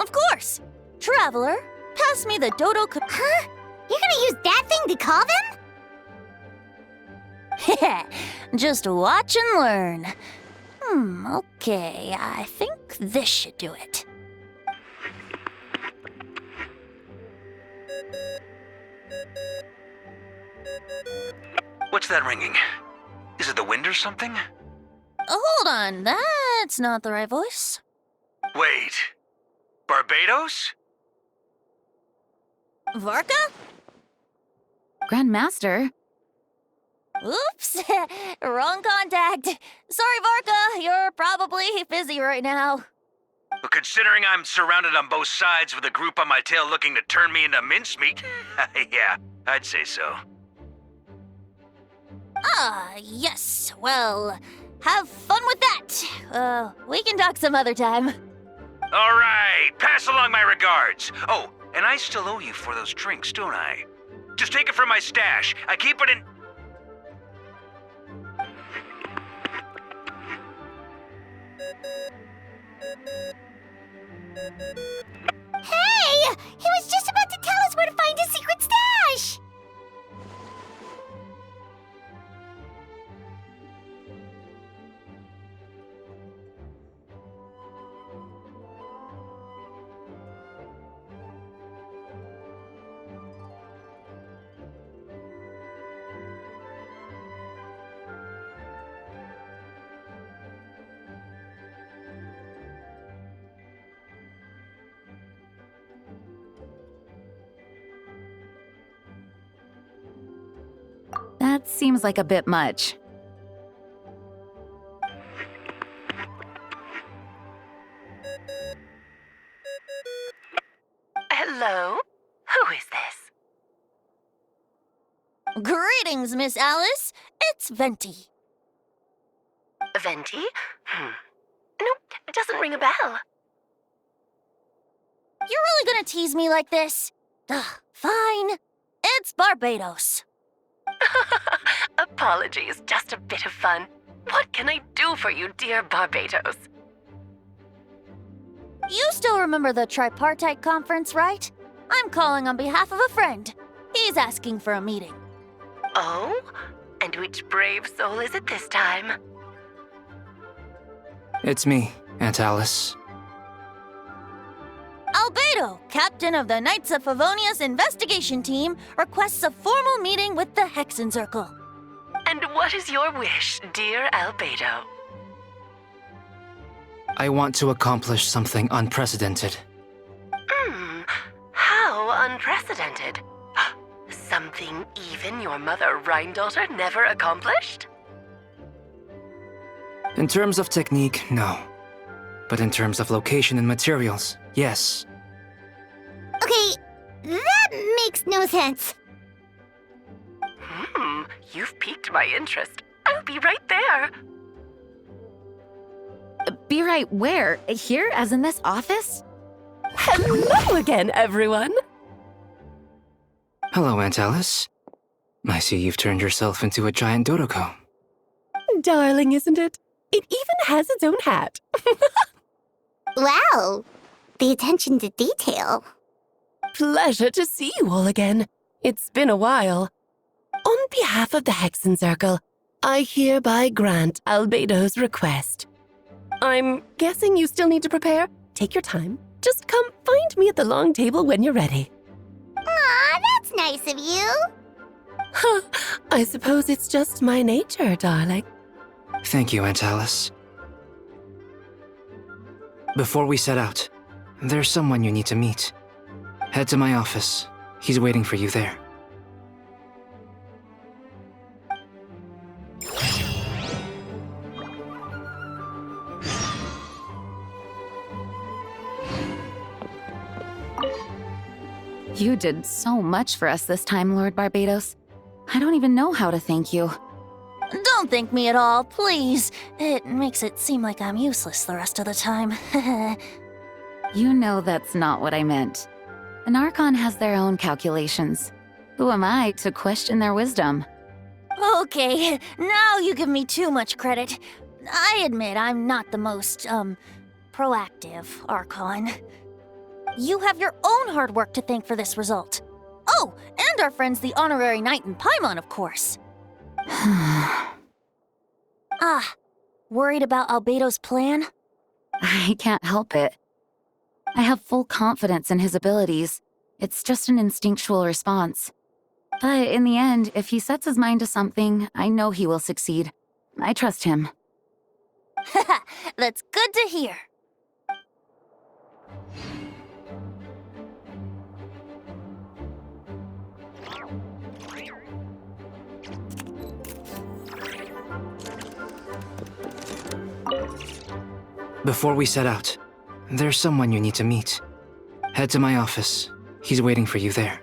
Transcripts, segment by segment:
Of course! Traveler, pass me the dodo Huh? You're gonna use that thing to call them? Just watch and learn. Okay, I think this should do it. What's that ringing? Is it the wind or something? Hold on, that's not the right voice. Wait. Barbados? Varka? Grandmaster? Oops, wrong contact. Sorry, Varka, you're probably busy right now. But considering I'm surrounded on both sides with a group on my tail looking to turn me into mincemeat, yeah, I'd say so. Yes, well, have fun with that. We can talk some other time. All right, pass along my regards. Oh, and I still owe you for those drinks, don't I? Just take it from my stash. I keep it in... Hey! He was just about to tell us where to find his secret stash! That seems like a bit much. Hello? Who is this? Greetings, Miss Alice. It's Venti. Venti? Nope, it doesn't ring a bell. You're really gonna tease me like this? Fine. It's Barbados. Apologies, just a bit of fun. What can I do for you, dear Barbados? You still remember the tripartite conference, right? I'm calling on behalf of a friend. He's asking for a meeting. Oh? And which brave soul is it this time? It's me, Aunt Alice. Albedo, captain of the Knights of Favonia's investigation team, requests a formal meeting with the Hexen Circle. And what is your wish, dear Albedo? I want to accomplish something unprecedented. How unprecedented. Something even your mother Rhine-daughter never accomplished? In terms of technique, no. But in terms of location and materials, yes. Okay, that makes no sense. You've piqued my interest. I'll be right there. Be right where? Here, as in this office? Hello again, everyone. Hello, Aunt Alice. I see you've turned yourself into a giant Dodoko. Darling, isn't it? It even has its own hat. Wow, the attention to detail. Pleasure to see you all again. It's been a while. On behalf of the Hexen Circle, I hereby grant Albedo's request. I'm guessing you still need to prepare? Take your time. Just come find me at the long table when you're ready. Aw, that's nice of you. I suppose it's just my nature, darling. Thank you, Aunt Alice. Before we set out, there's someone you need to meet. Head to my office. He's waiting for you there. You did so much for us this time, Lord Barbados. I don't even know how to thank you. Don't thank me at all, please. It makes it seem like I'm useless the rest of the time. You know that's not what I meant. An Archon has their own calculations. Who am I to question their wisdom? Okay, now you give me too much credit. I admit I'm not the most, proactive Archon. You have your own hard work to thank for this result. Oh, and our friends the honorary knight in Paimon, of course. Worried about Albedo's plan? I can't help it. I have full confidence in his abilities. It's just an instinctual response. But in the end, if he sets his mind to something, I know he will succeed. I trust him. That's good to hear. Before we set out, there's someone you need to meet. Head to my office. He's waiting for you there.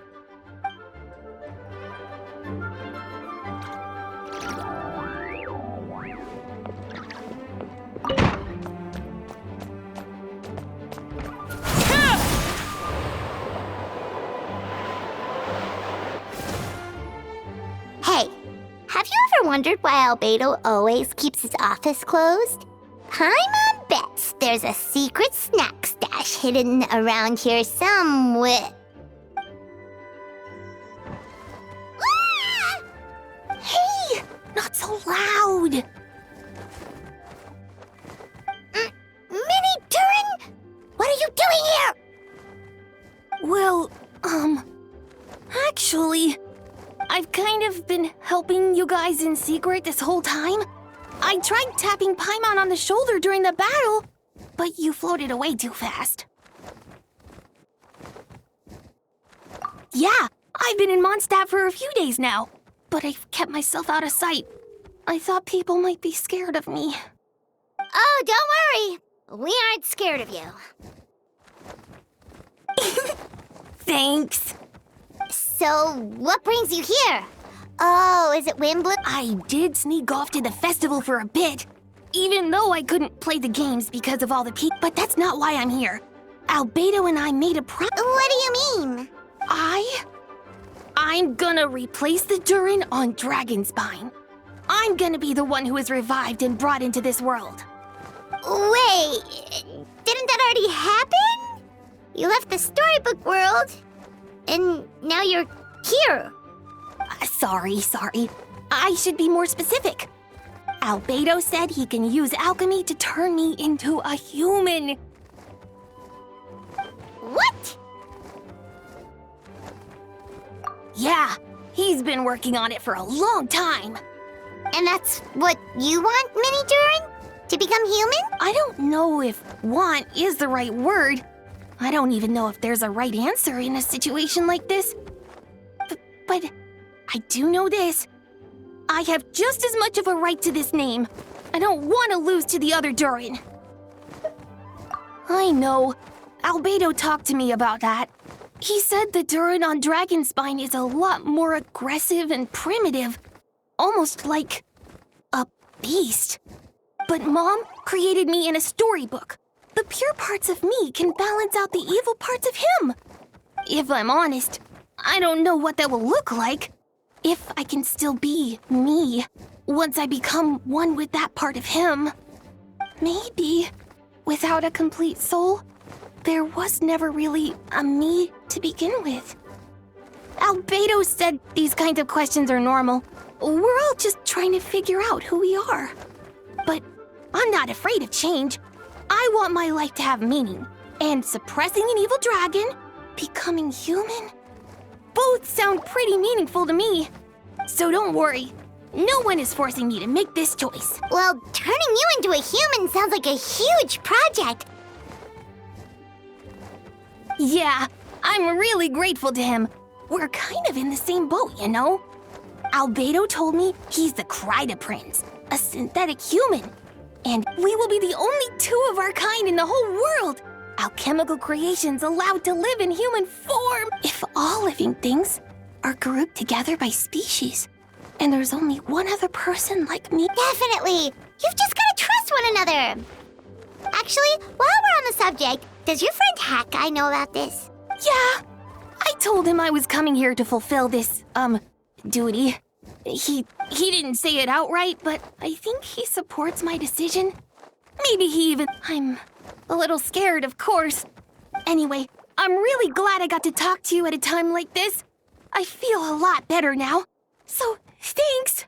Hey, have you ever wondered why Albedo always keeps his office closed? Paimon bets there's a secret snack stash hidden around here somewhere. Ah! Hey, not so loud! Mini Turin, what are you doing here? Well, actually, I've kind of been helping you guys in secret this whole time. I tried tapping Paimon on the shoulder during the battle, but you floated away too fast. Yeah, I've been in Mondstadt for a few days now, but I've kept myself out of sight. I thought people might be scared of me. Oh, don't worry. We aren't scared of you. Thanks. So, what brings you here? Oh, is it Wimbledon? I did sneak off to the festival for a bit, even though I couldn't play the games because of all the people. But that's not why I'm here. Albedo and I made a What do you mean? I'm gonna replace the Durin on Dragonspine. I'm gonna be the one who is revived and brought into this world. Wait, didn't that already happen? You left the storybook world, and now you're here. Sorry. I should be more specific. Albedo said he can use alchemy to turn me into a human. What? Yeah, he's been working on it for a long time. And that's what you want, Mini Durin? To become human? I don't know if want is the right word. I don't even know if there's a right answer in a situation like this. But I do know this. I have just as much of a right to this name. I don't want to lose to the other Durin. I know. Albedo talked to me about that. He said the Durin on Dragonspine is a lot more aggressive and primitive. Almost like a beast. But Mom created me in a storybook. The pure parts of me can balance out the evil parts of him. If I'm honest, I don't know what that will look like. If I can still be me once I become one with that part of him. Maybe without a complete soul, there was never really a me to begin with. Albedo said these kinds of questions are normal. We're all just trying to figure out who we are. But I'm not afraid of change. I want my life to have meaning. And suppressing an evil dragon, becoming human, both sound pretty meaningful to me. So don't worry. No one is forcing me to make this choice. Well, turning you into a human sounds like a huge project. Yeah, I'm really grateful to him. We're kind of in the same boat, you know? Albedo told me he's the Kryda Prince, a synthetic human. And we will be the only two of our kind in the whole world. Alchemical creations allowed to live in human form. If all living things are grouped together by species, and there's only one other person like me. Definitely. You've just gotta trust one another. Actually, while we're on the subject, does your friend Hawkeye know about this? Yeah, I told him I was coming here to fulfill this, duty. He didn't say it outright, but I think he supports my decision. Maybe he even... I'm a little scared, of course. Anyway, I'm really glad I got to talk to you at a time like this. I feel a lot better now. So, thanks.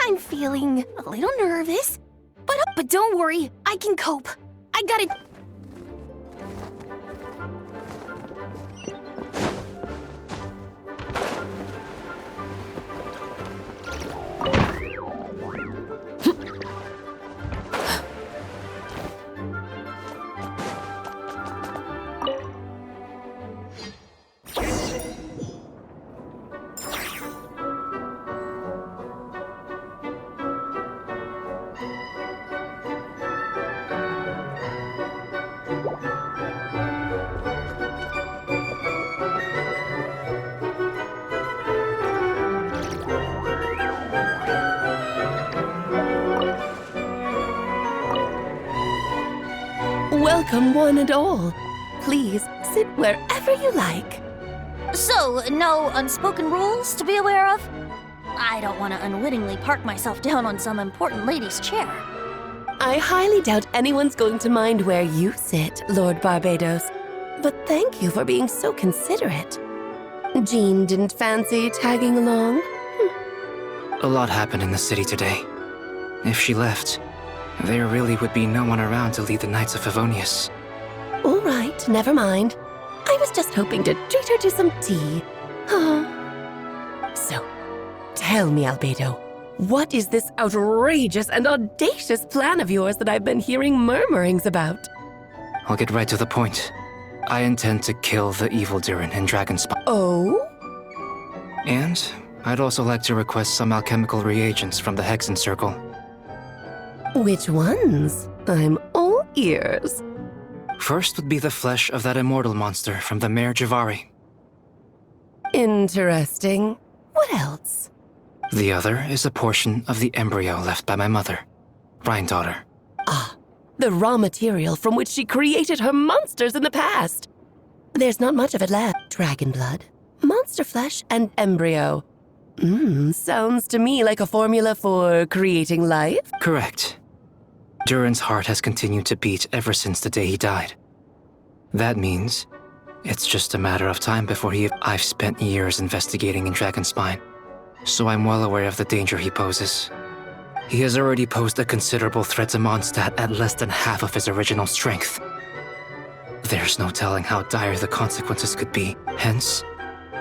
I'm feeling a little nervous, but don't worry, I can cope. I got it. Welcome, one and all. Please sit wherever you like. So, no unspoken rules to be aware of? I don't want to unwittingly park myself down on some important lady's chair. I highly doubt anyone's going to mind where you sit, Lord Barbados. But thank you for being so considerate. Jean didn't fancy tagging along? A lot happened in the city today. If she left, there really would be no one around to lead the Knights of Favonius. All right, never mind. I was just hoping to treat her to some tea. So, tell me, Albedo, what is this outrageous and audacious plan of yours that I've been hearing murmurings about? I'll get right to the point. I intend to kill the evil Durin in Dragonspire. Oh? And I'd also like to request some alchemical reagents from the Hexen Circle. Which ones? I'm all ears. First would be the flesh of that immortal monster from the Mare Javari. Interesting. What else? The other is a portion of the embryo left by my mother, Rhine-daughter. Ah, the raw material from which she created her monsters in the past. There's not much of it left. Dragon blood, monster flesh, and embryo. Sounds to me like a formula for creating life. Correct. Durin's heart has continued to beat ever since the day he died. That means it's just a matter of time before I've spent years investigating in Dragonspine, so I'm well aware of the danger he poses. He has already posed a considerable threat to Mondstadt at less than half of his original strength. There's no telling how dire the consequences could be. Hence,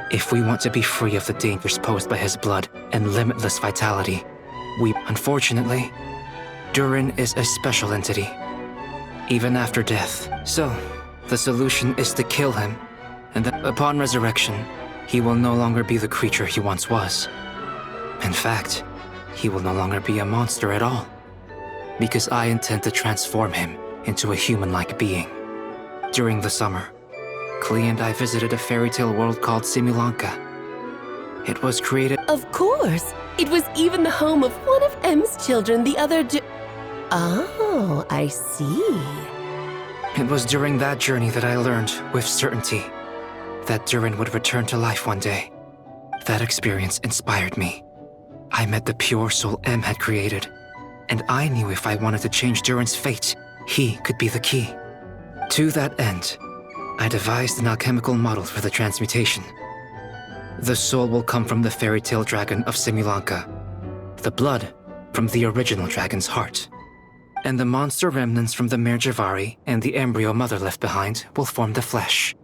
if we want to be free of the dangers posed by his blood and limitless vitality, unfortunately, Durin is a special entity, even after death. So, the solution is to kill him, and that upon resurrection, he will no longer be the creature he once was. In fact, he will no longer be a monster at all, because I intend to transform him into a human-like being. During the summer, Klee and I visited a fairy tale world called Simulanka. It was created— Of course! It was even the home of one of M's children, the other Oh, I see. It was during that journey that I learned, with certainty, that Durin would return to life one day. That experience inspired me. I met the pure soul M had created, and I knew if I wanted to change Durin's fate, he could be the key. To that end, I devised an alchemical model for the transmutation. The soul will come from the fairy tale dragon of Simulanka, the blood from the original dragon's heart, and the monster remnants from the Mare Javari and the embryo mother left behind will form the flesh.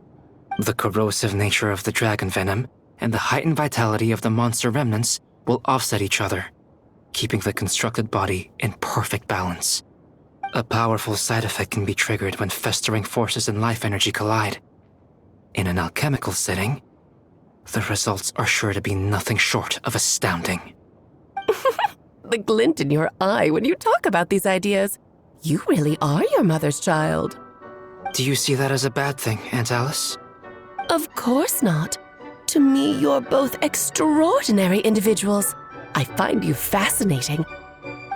The corrosive nature of the dragon venom and the heightened vitality of the monster remnants will offset each other, keeping the constructed body in perfect balance. A powerful side effect can be triggered when festering forces and life energy collide. In an alchemical setting, the results are sure to be nothing short of astounding. The glint in your eye when you talk about these ideas. You really are your mother's child. Do you see that as a bad thing, Aunt Alice? Of course not. To me, you're both extraordinary individuals. I find you fascinating.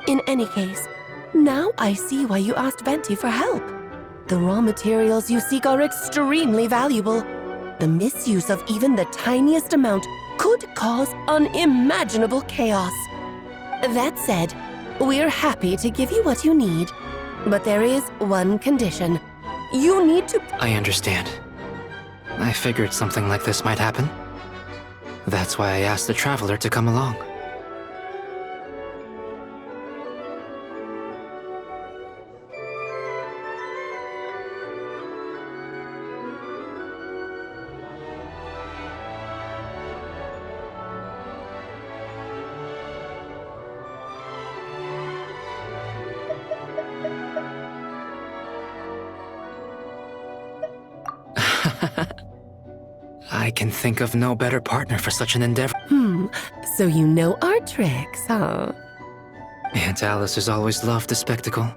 In any case, now I see why you asked Venti for help. The raw materials you seek are extremely valuable. The misuse of even the tiniest amount could cause unimaginable chaos. That said, we're happy to give you what you need. But there is one condition. You need to... I understand. I figured something like this might happen. That's why I asked the Traveler to come along. I can think of no better partner for such an endeavor. So you know our tricks, huh? Aunt Alice has always loved the spectacle.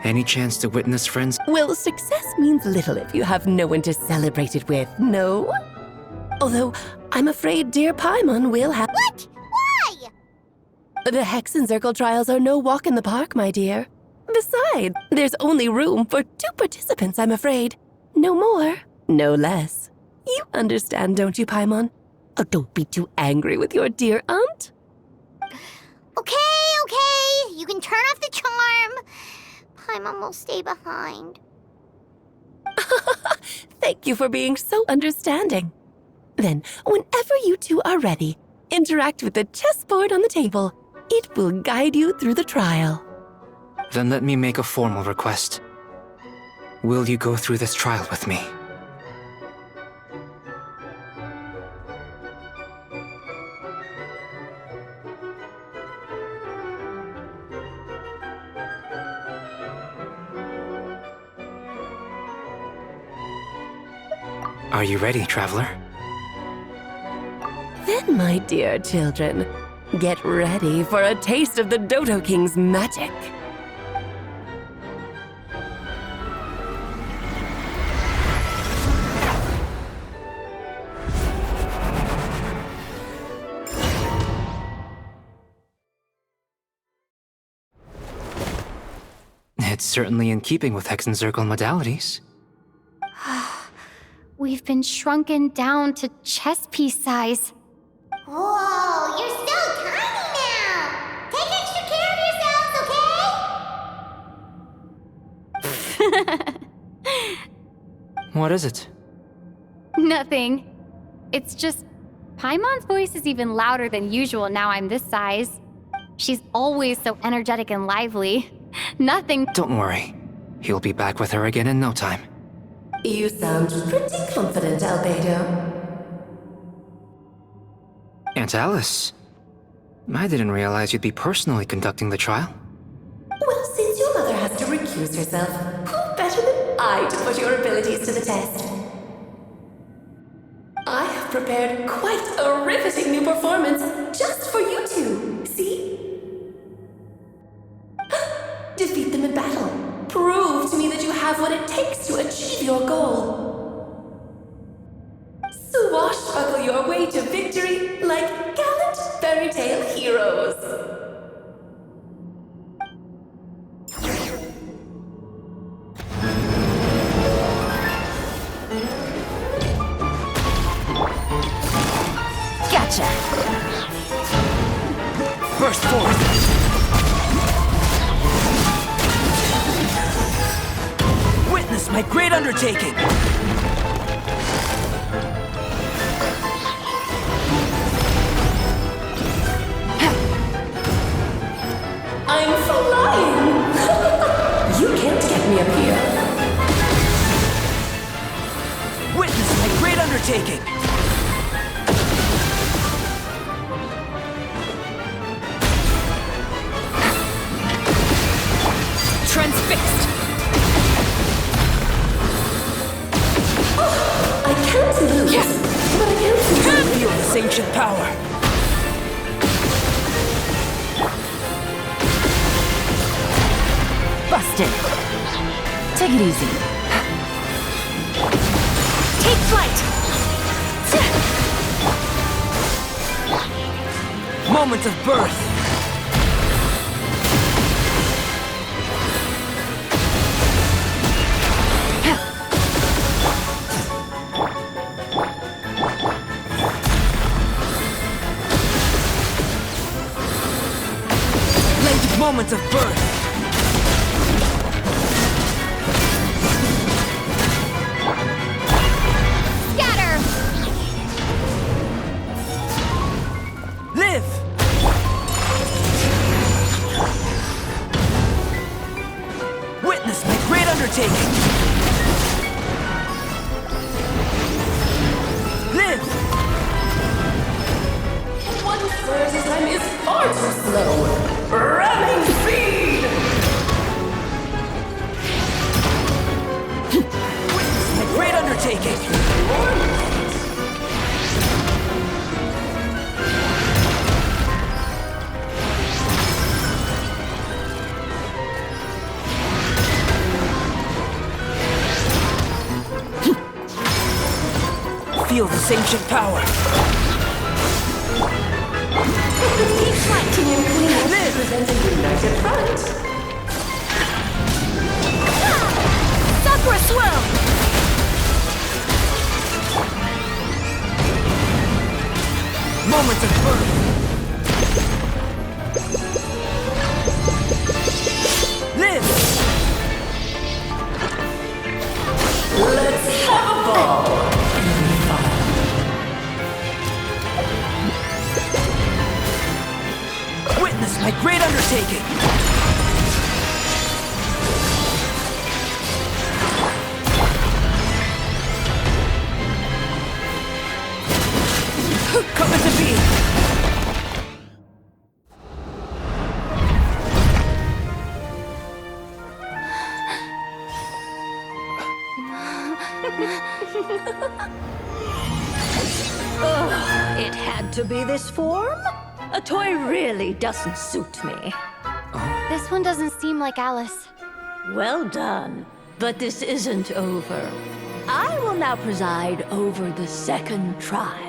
Any chance to witness friends? Well, success means little if you have no one to celebrate it with, no? Although, I'm afraid dear Paimon will have... What? Why? The Hexen Circle trials are no walk in the park, my dear. Besides, there's only room for 2 participants, I'm afraid. No more, no less. You understand, don't you, Paimon? Oh, don't be too angry with your dear aunt. Okay. You can turn off the charm. Paimon will stay behind. Thank you for being so understanding. Then, whenever you two are ready, interact with the chessboard on the table. It will guide you through the trial. Then let me make a formal request. Will you go through this trial with me? Are you ready, Traveler? Then, my dear children, get ready for a taste of the Dodo King's magic. It's certainly in keeping with Hexen Circle modalities. We've been shrunken down to chess piece size. Whoa, you're so tiny now! Take extra care of yourselves, okay? What is it? Nothing. It's just Paimon's voice is even louder than usual now I'm this size. She's always so energetic and lively. Nothing. Don't worry. He'll be back with her again in no time. You sound pretty confident, Albedo. Aunt Alice, I didn't realize you'd be personally conducting the trial. Well, since your mother has to recuse herself, who better than I to put your abilities to the test? I have prepared quite a riveting new performance just for you two, see? Defeat them in battle. Prove to me that you have what it takes to achieve your goal. Swashbuckle your way to victory like gallant fairy tale heroes. Gotcha. Burst forth! Witness my great undertaking! I'm flying! You can't get me up here. Witness my great undertaking! Transfixed. I can't lose, but I can't Feel this ancient power! Busted. Take it easy. Take flight. Moment of birth! Moment of birth. Scatter! Live! Witness my great undertaking! Live! One fur's time is far too slow. Ramming speed! Witness my great undertaking! Feel this ancient power! Keep fighting and Queen Live! presents a united front. Sakura Swell! Moment of birth! Live! Let's have a ball. Witness my great undertaking! Coming to be! It had to be this form? A toy really doesn't suit me. This one doesn't seem like Alice. Well done, but this isn't over. I will now preside over the second trial.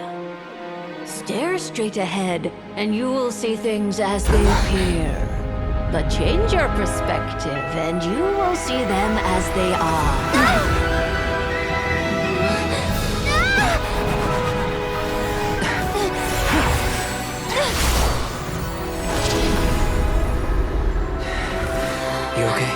Stare straight ahead, and you will see things as they appear. But change your perspective, and you will see them as they are. You okay?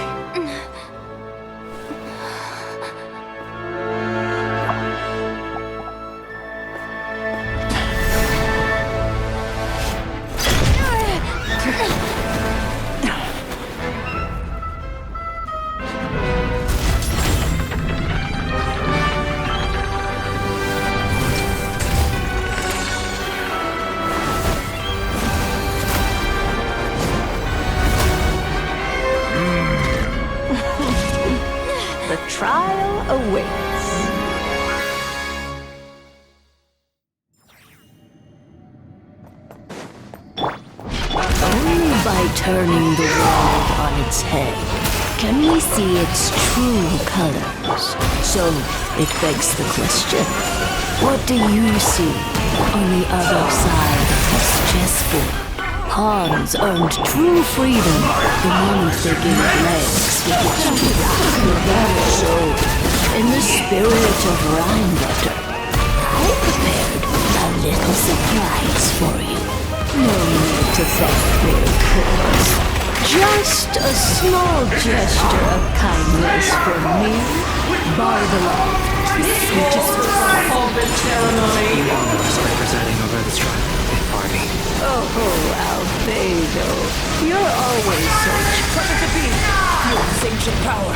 The trial awaits. Only by turning the world on its head can we see its true colors. So it begs the question, what do you see on the other side of this chessboard? Pawns earned true freedom the moment they gave legs with which to rock. So, in the spirit of Rhinebutter, I prepared a little surprise for you. No need to thank me, of course. Just a small gesture of kindness from me, Barbalov. Sorry presiding over this trial. Barbie. Oh, Albedo, you're always so Coming to be! Feel this ancient power!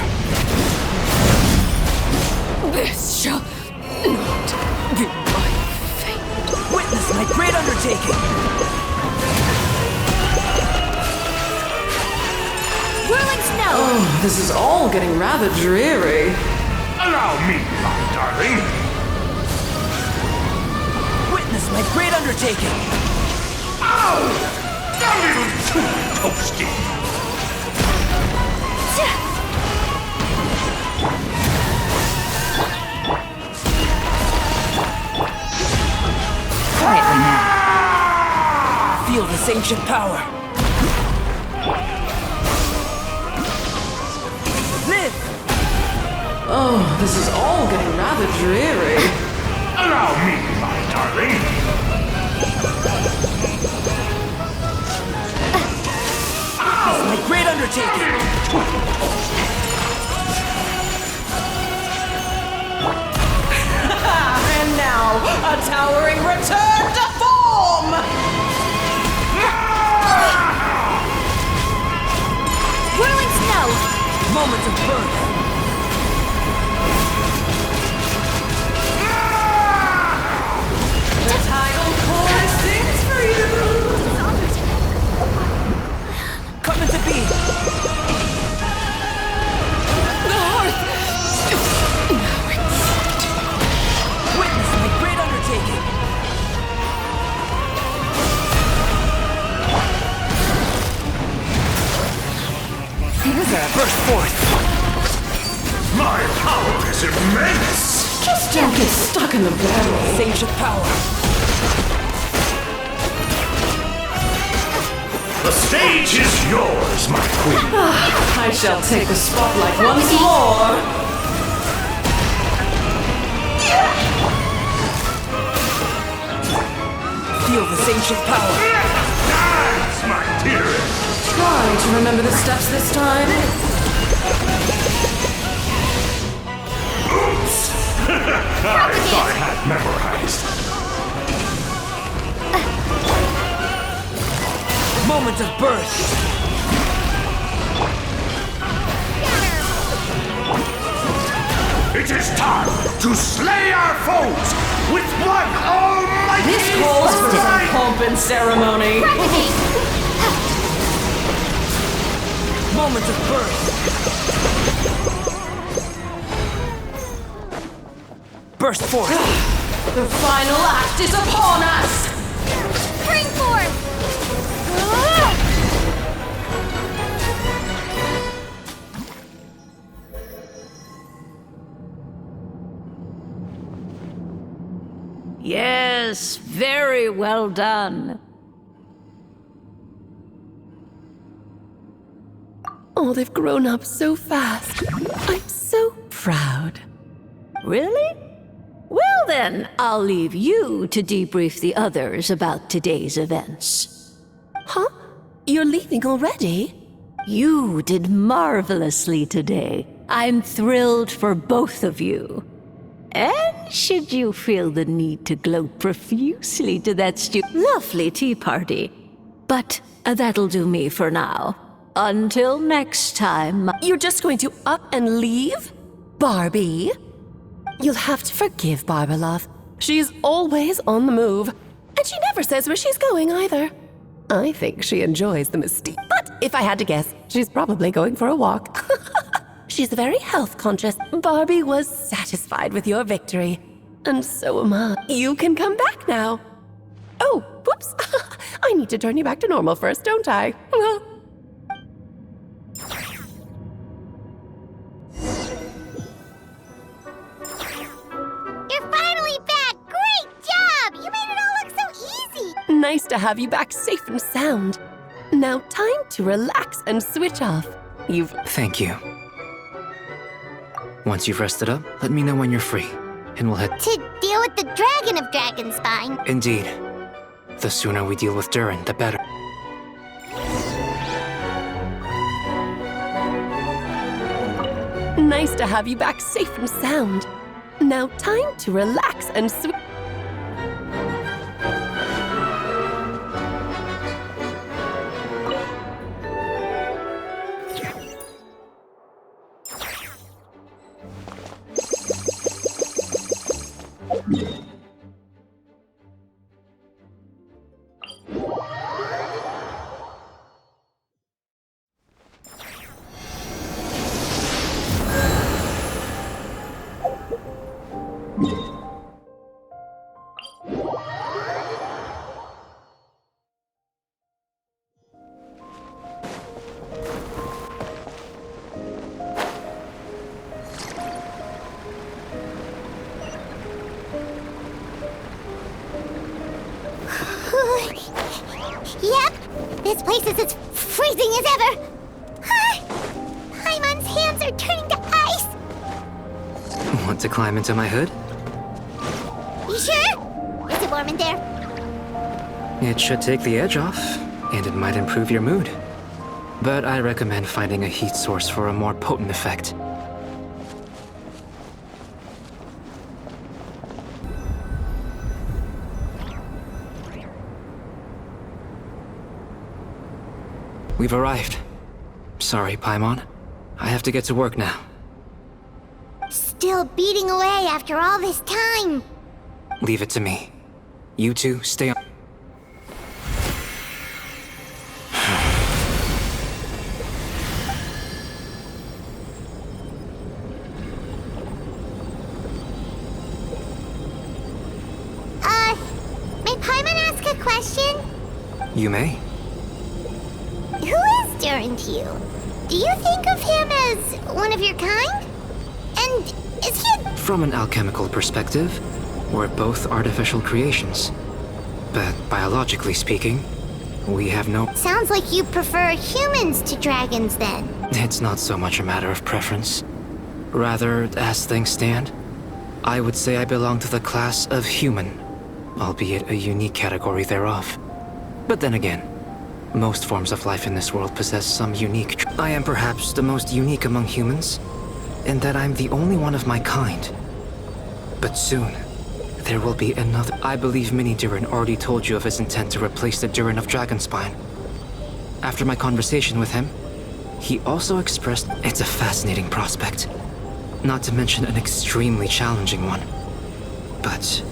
This shall not be my fate. Witness my great undertaking! Whirling snow! Oh, this is all getting rather dreary. Allow me, my darling. Witness my great undertaking! Ow! A little too toasty. Quietly now. Feel this ancient power! Live! Oh, this is all getting rather dreary. Allow me, my darling. Witness my undertaking! And now, a towering return to form! Whirling snow! Moment of birth! The tidal chorus sings for you! Coming to be! The hearth! Witness my great undertaking! Burst forth! My power is immense! Just don't get stuck in the battle. Sage of power! The stage is yours, my queen! I shall take the spotlight once more. Feel the sage of power! Dance, my dearest! Try to remember the steps this time. Oops! I thought I had memorized. Moment of birth! It is time to slay our foes with one almighty This calls for some fight! pomp and ceremony. Moment of birth! Burst forth! The final act is upon us. Spring forth! Yes, very well done. Oh, they've grown up so fast. I'm so proud. Really? Well then, I'll leave you to debrief the others about today's events. Huh? You're leaving already? You did marvelously today. I'm thrilled for both of you. And should you feel the need to gloat profusely to that lovely tea party. But that'll do me for now. Until next time. You're just going to up and leave? Barbie? You'll have to forgive Barbalov. She's always on the move. And she never says where she's going either. I think she enjoys the mystique. But if I had to guess, she's probably going for a walk. She's very health conscious. Barbie was satisfied with your victory. And so am I. You can come back now. Oh, whoops. I need to turn you back to normal first, don't I? You're finally back! Great job! You made it all look so easy! Nice to have you back safe and sound. Now time to relax and switch off. Thank you. Once you've rested up, let me know when you're free, and we'll head. To deal with the dragon of Dragonspine. Indeed. The sooner we deal with Durin, the better. Nice to have you back safe and sound. Now time to relax and switch. Yep, this place is as freezing as ever. Paimon's hands are turning to ice. Want to climb into my hood? You sure? Is it warm in there? It should take the edge off, and it might improve your mood. but I recommend finding a heat source for a more potent effect. We've arrived. Sorry, Paimon. I have to get to work now. Still beating away after all this time. Leave it to me. You two, stay on. May Paimon ask a question? You may. Who is Durin to you? Do you think of him as one of your kind? And is he From an alchemical perspective, we're both artificial creations. But biologically speaking, we have no... Sounds like you prefer humans to dragons then. It's not so much a matter of preference. Rather, as things stand, I would say I belong to the class of human, albeit a unique category thereof. But then again, most forms of life in this world possess some unique... I am perhaps the most unique among humans, in that I'm the only one of my kind. But soon, there will be another. I believe Mini Durin already told you of his intent to replace the Durin of Dragonspine. After my conversation with him, he also expressed it's a fascinating prospect. Not to mention an extremely challenging one. But,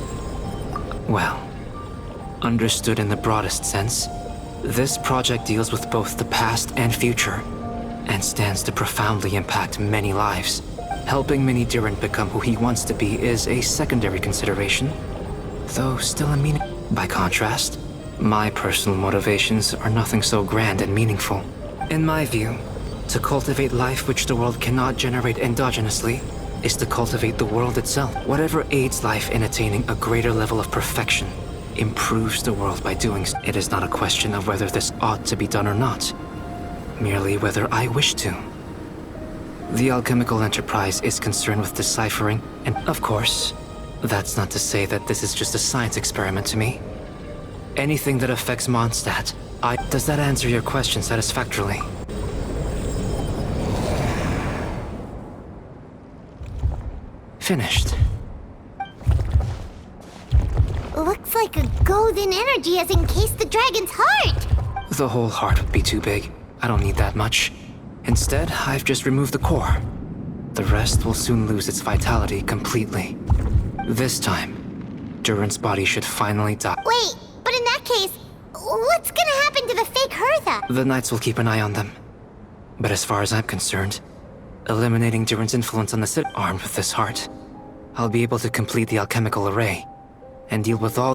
well, understood in the broadest sense, this project deals with both the past and future, and stands to profoundly impact many lives. Helping Mini Durin become who he wants to be is a secondary consideration, though still a meaning. By contrast, my personal motivations are nothing so grand and meaningful. In my view, to cultivate life which the world cannot generate endogenously is to cultivate the world itself. Whatever aids life in attaining a greater level of perfection improves the world by doing so. It is not a question of whether this ought to be done or not, merely whether I wish to. The alchemical enterprise is concerned with deciphering, and of course, that's not to say that this is just a science experiment to me. Anything that affects Mondstadt, Does that answer your question satisfactorily? Finished. Looks like a golden energy has encased the dragon's heart. The whole heart would be too big. I don't need that much. Instead, I've just removed the core. The rest will soon lose its vitality completely. This time, Durin's body should finally die. Wait, but in that case, what's gonna happen to the fake Hertha? The Knights will keep an eye on them. But as far as I'm concerned, eliminating Durin's influence on the city, armed with this heart, I'll be able to complete the alchemical array and deal with all...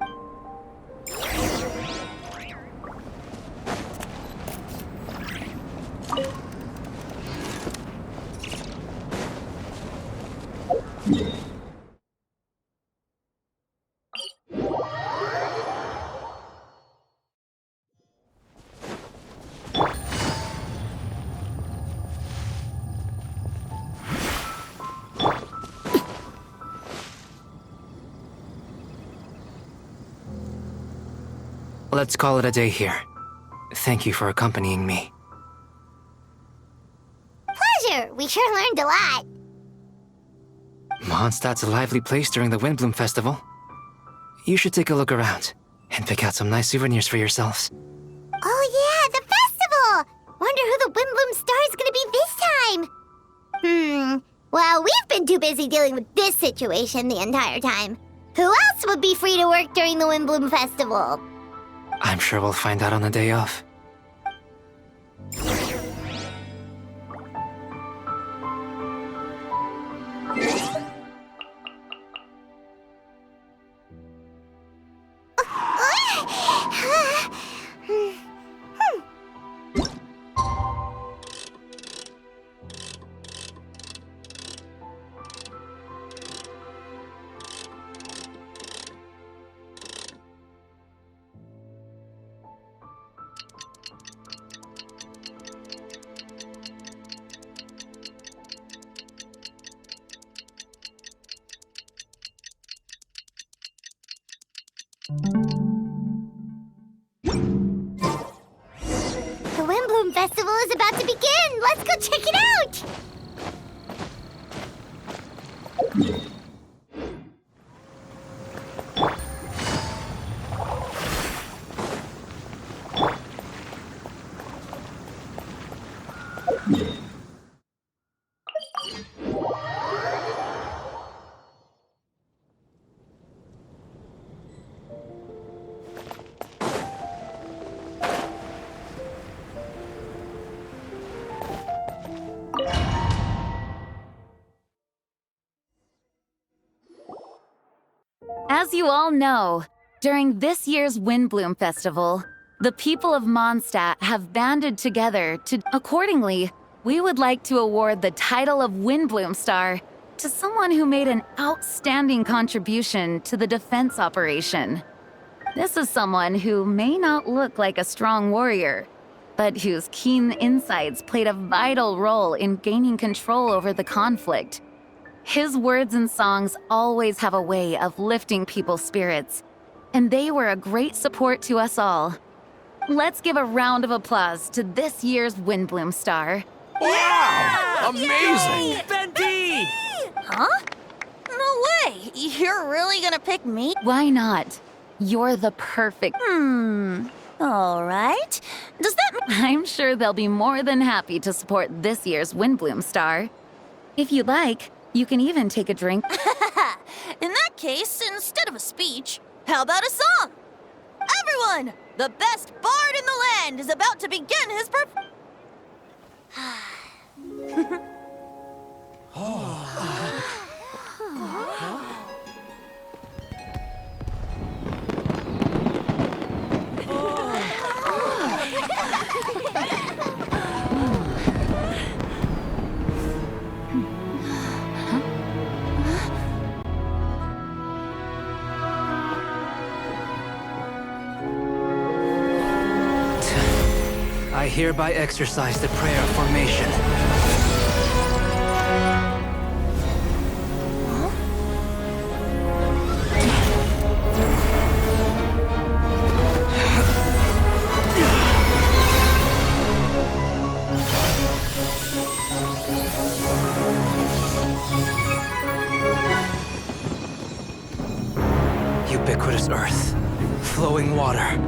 Let's call it a day here. Thank you for accompanying me. Pleasure! We sure learned a lot. Mondstadt's a lively place during the Windbloom Festival. You should take a look around and pick out some nice souvenirs for yourselves. Oh yeah, the festival! Wonder who the Windbloom star is gonna be this time. Well, we've been too busy dealing with this situation the entire time. Who else would be free to work during the Windbloom Festival? I'm sure we'll find out on the day off. The Windbloom Festival is about Let's go check it out! As you all know, during this year's Windbloom Festival, the people of Mondstadt have banded together to... Accordingly, we would like to award the title of Windbloom Star to someone who made an outstanding contribution to the defense operation. This is someone who may not look like a strong warrior, but whose keen insights played a vital role in gaining control over the conflict. His words and songs always have a way of lifting people's spirits, and they were a great support to us all. Let's give a round of applause to this year's Windbloom Star. Wow! Amazing! Bendy! Huh? No way! You're really gonna pick me? Why not? You're the perfect... All right. Does that mean... I'm sure they'll be more than happy to support this year's Windbloom Star. If you'd like, you can even take a drink. In that case, instead of a speech, how about a song? Everyone! The best bard in the land is about to begin his I hereby exercise the prayer of formation. Ubiquitous earth, flowing water,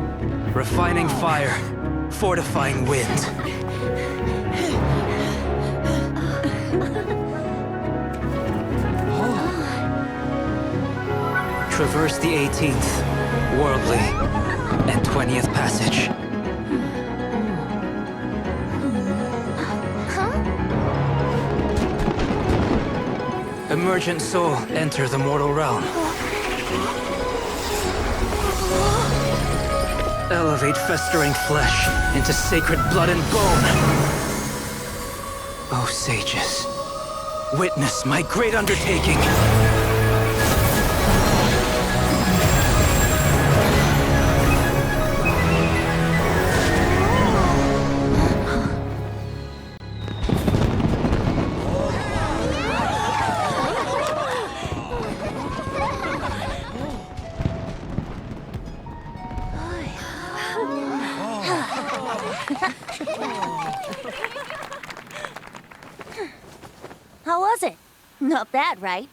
refining fire, fortifying wind. Traverse the 18th, worldly, and 20th passage. Emergent soul, enter the mortal realm. Elevate festering flesh into sacred blood and bone. O sages, witness my great undertaking. How was it? Not bad, right?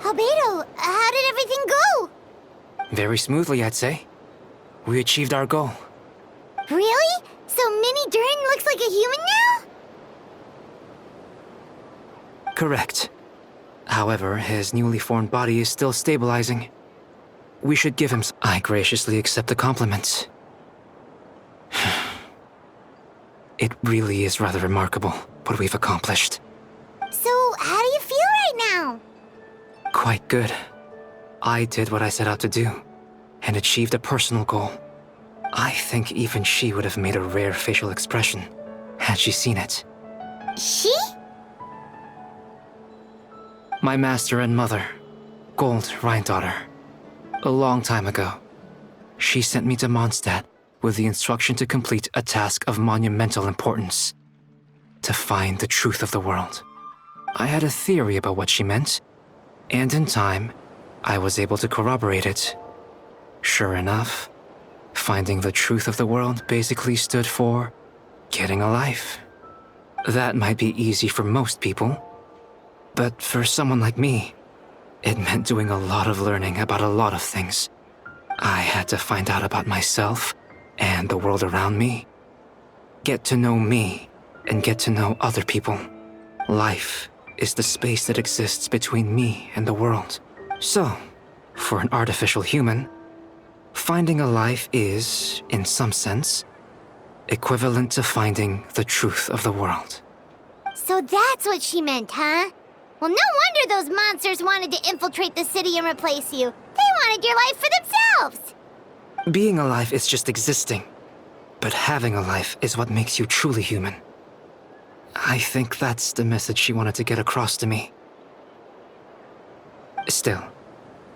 Albedo, how did everything go? Very smoothly, I'd say. We achieved our goal. Really? So Mini Durin looks like a human now? Correct. However, his newly formed body is still stabilizing. We should give him I graciously accept the compliments. It really is rather remarkable what we've accomplished. So, how do you feel right now? Quite good. I did what I set out to do, and achieved a personal goal. I think even she would have made a rare facial expression, had she seen it. She? My master and mother, Gold Rhine daughter. A long time ago, She sent me to Mondstadt with the instruction to complete a task of monumental importance. To find the truth of the world. I had a theory about what she meant, and in time, I was able to corroborate it. Sure enough, finding the truth of the world basically stood for getting a life. That might be easy for most people, but for someone like me, it meant doing a lot of learning about a lot of things. I had to find out about myself and the world around me. Get to know me and get to know other people. Life is the space that exists between me and the world. So, for an artificial human, finding a life is, in some sense, equivalent to finding the truth of the world. So that's what she meant, huh? Well, no wonder those monsters wanted to infiltrate the city and replace you. They wanted your life for themselves! Being alive is just existing, but having a life is what makes you truly human. I think that's the message she wanted to get across to me. Still,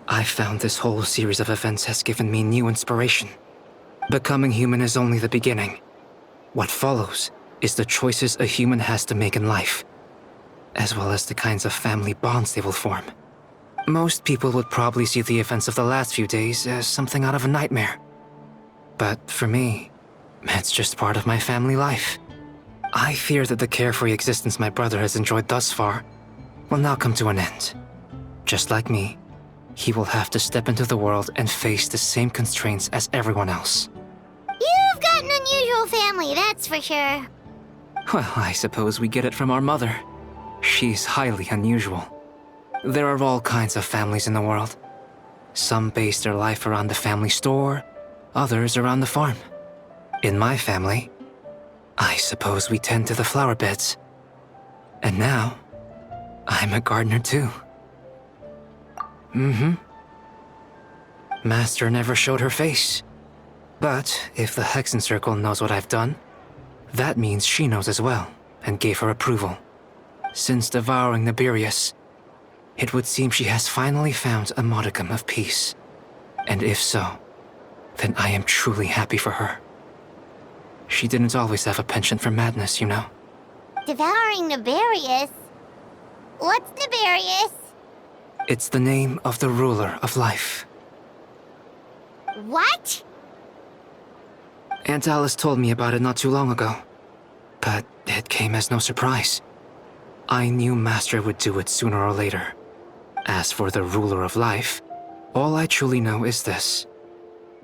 I found this whole series of events has given me new inspiration. Becoming human is only the beginning. What follows is the choices a human has to make in life, as well as the kinds of family bonds they will form. Most people would probably see the events of the last few days as something out of a nightmare. But for me, it's just part of my family life. I fear that the carefree existence my brother has enjoyed thus far will now come to an end. Just like me, he will have to step into the world and face the same constraints as everyone else. You've got an unusual family, that's for sure. Well, I suppose we get it from our mother. She's highly unusual. There are all kinds of families in the world. Some base their life around the family store, others around the farm. In my family, I suppose we tend to the flower beds. And now, I'm a gardener too. Master never showed her face. But if the Hexen Circle knows what I've done, that means she knows as well, and gave her approval. Since devouring Nibirius, it would seem she has finally found a modicum of peace. And if so, then I am truly happy for her. She didn't always have a penchant for madness, you know. Devouring Nibirius? What's Nibirius? It's the name of the ruler of life. What? Aunt Alice told me about it not too long ago. But it came as no surprise. I knew Master would do it sooner or later. As for the ruler of life, all I truly know is this.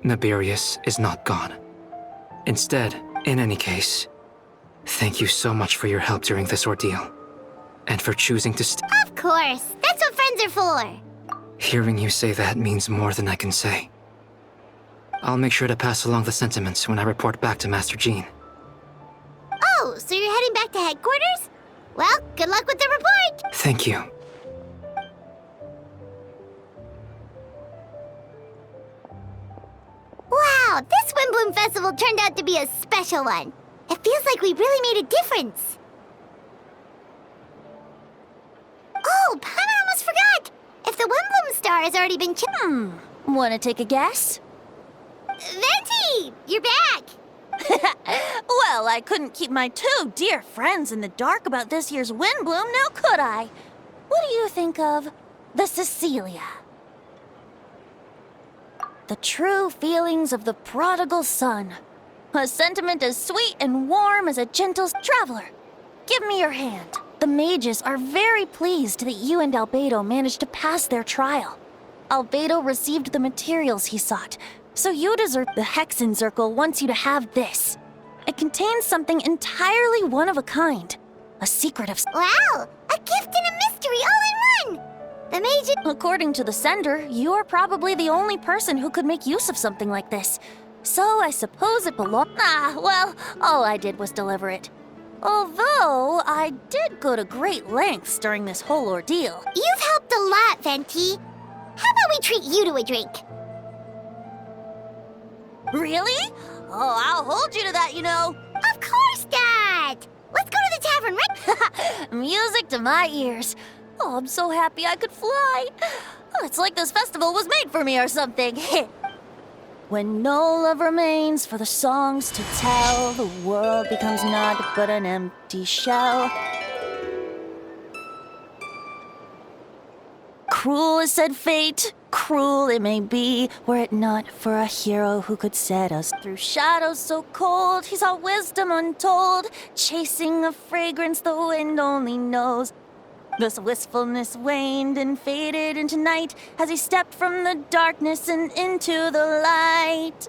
Nibirius is not gone. Instead, in any case, thank you so much for your help during this ordeal. And for choosing to Of course, that's what friends are for. Hearing you say that means more than I can say. I'll make sure to pass along the sentiments when I report back to Master Jean. Oh, so you're heading back to headquarters? Well, good luck with the report! Thank you. Wow, this Windbloom Festival turned out to be a special one. It feels like we really made a difference. Oh, Paimon almost forgot! If the Windbloom Star has already been Wanna take a guess? Venti! You're back! Well, I couldn't keep my two dear friends in the dark about this year's Windbloom, now could I? What do you think of the Cecilia? The true feelings of the prodigal son. A sentiment as sweet and warm as a gentle traveler. Give me your hand. The mages are very pleased that you and Albedo managed to pass their trial. Albedo received the materials he sought, so you deserve the Hexen Circle wants you to have this. It contains something entirely one of a kind. A secret of... Wow! A gift and a mystery all in one! The mages... According to the sender, you are probably the only person who could make use of something like this. So I suppose it belongs... well, all I did was deliver it. Although, I did go to great lengths during this whole ordeal. You've helped a lot, Venti. How about we treat you to a drink? Really? Oh, I'll hold you to that, you know. Of course not! Let's go to the tavern right... Music to my ears. Oh, I'm so happy I could fly. Oh, it's like this festival was made for me or something. When no love remains for the songs to tell, the world becomes naught but an empty shell. Cruel is said fate, cruel it may be, were it not for a hero who could set us through shadows so cold. He saw wisdom untold, chasing a fragrance the wind only knows. This wistfulness waned and faded into night as he stepped from the darkness and into the light.